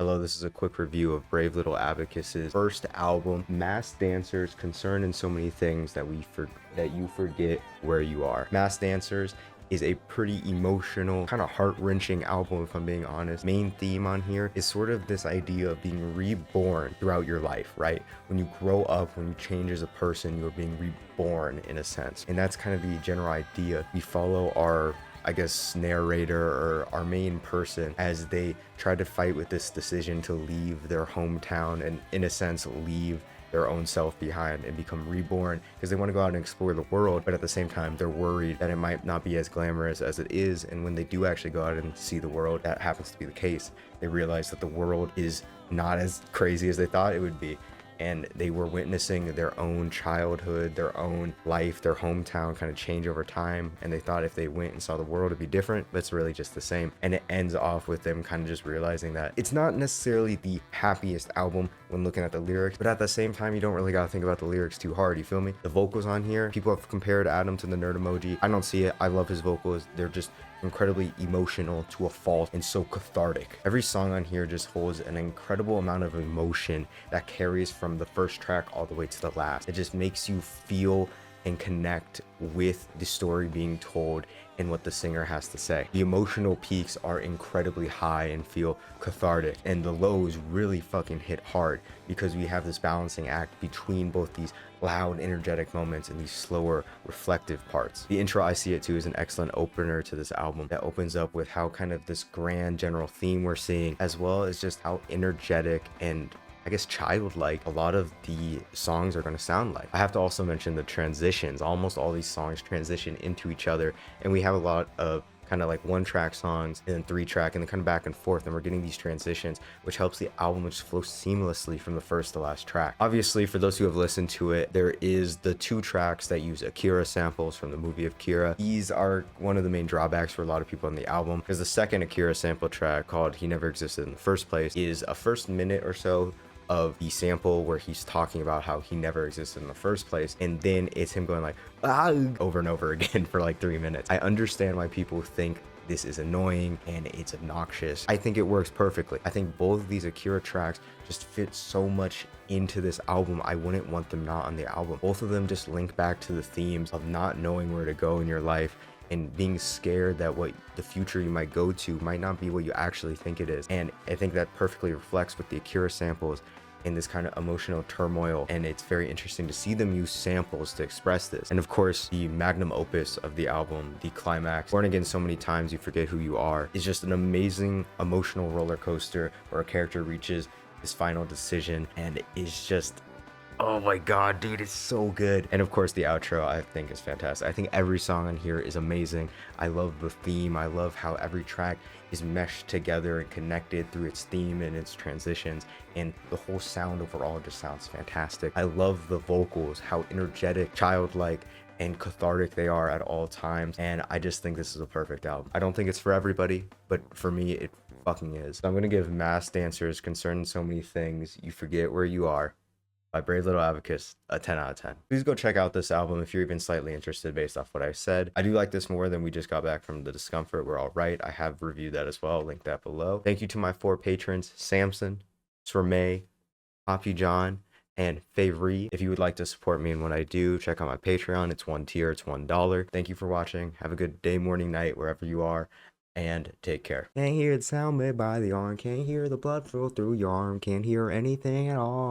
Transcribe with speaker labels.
Speaker 1: Hello, this is a quick review of Brave Little Abacus's first album, Masked Dancers, concerned in so many things that you forget where you are. Masked Dancers is a pretty emotional, kind of heart-wrenching album, if I'm being honest. Main theme on here is sort of this idea of being reborn throughout your life, right? When you grow up, when you change as a person, you're being reborn in a sense. And that's kind of the general idea. We follow our narrator or our main person as they try to fight with this decision to leave their hometown and, in a sense, leave their own self behind and become reborn because they want to go out and explore the world, but at the same time they're worried that it might not be as glamorous as it is. And when they do actually go out and see the world, that happens to be the case, they realize that the world is not as crazy as they thought it would be. And they were witnessing their own childhood, their own life, their hometown kind of change over time. And they thought if they went and saw the world, it'd be different, but it's really just the same. And it ends off with them kind of just realizing that it's not necessarily the happiest album when looking at the lyrics, but at the same time, you don't really got to think about the lyrics too hard. You feel me? The vocals on here, people have compared Adam to the nerd emoji. I don't see it. I love his vocals. They're just incredibly emotional to a fault and so cathartic. Every song on here just holds an incredible amount of emotion that carries from the first track all the way to the last. It just makes you feel and connect with the story being told and what the singer has to say. The emotional peaks are incredibly high and feel cathartic, and the lows really fucking hit hard because we have this balancing act between both these loud, energetic moments and these slower, reflective parts. The intro, I See It Too, is an excellent opener to this album that opens up with how kind of this grand general theme we're seeing, as well as just how energetic and childlike a lot of the songs are going to sound like. I have to also mention the transitions. Almost all these songs transition into each other, and we have a lot of kind of like one track songs and then three track and then kind of back and forth, and we're getting these transitions, which helps the album just flow seamlessly from the first to last track. Obviously, for those who have listened to it, there is the two tracks that use Akira samples from the movie of Akira. These are one of the main drawbacks for a lot of people on the album, because the second Akira sample track, called He Never Existed in the First Place, is a first minute or so of the sample where he's talking about how he never existed in the first place, and then it's him going like ah over and over again for like 3 minutes. I understand why people think this is annoying and it's obnoxious. I think it works perfectly. I think both of these Akira tracks just fit so much into this album. I wouldn't want them not on the album. Both of them just link back to the themes of not knowing where to go in your life and being scared that what the future you might go to might not be what you actually think it is. And I think that perfectly reflects with the Akira samples in this kind of emotional turmoil, and it's very interesting to see them use samples to express this. And of course, the magnum opus of the album, the climax, Born Again So Many Times You Forget Who You Are, is just an amazing emotional roller coaster where a character reaches his final decision and is just, oh my god, dude, it's so good. And of course, the outro I think is fantastic. I think every song on here is amazing. I love the theme. I love how every track is meshed together and connected through its theme and its transitions, and the whole sound overall just sounds fantastic. I love the vocals, how energetic, childlike, and cathartic they are at all times, and I just think this is a perfect album. I don't think it's for everybody, but for me, it fucking is. So I'm gonna give Masked Dancers, Concerned in So Many Things You Forget Where You Are by Brave Little Abacus a 10 out of 10. Please go check out this album if you're even slightly interested based off what I said. I do like this more than We Just Got Back from the Discomfort, We're All Right. I have reviewed that as well. I'll link that below. Thank you to my 4 patrons, Samson, Sreme, Poppy John, and Favri. If you would like to support me in what I do, check out my Patreon. It's 1 tier, it's $1. Thank you for watching. Have a good day, morning, night, wherever you are, and take care. Can't hear the sound made by the arm, can't hear the blood flow through your arm, can't hear anything at all.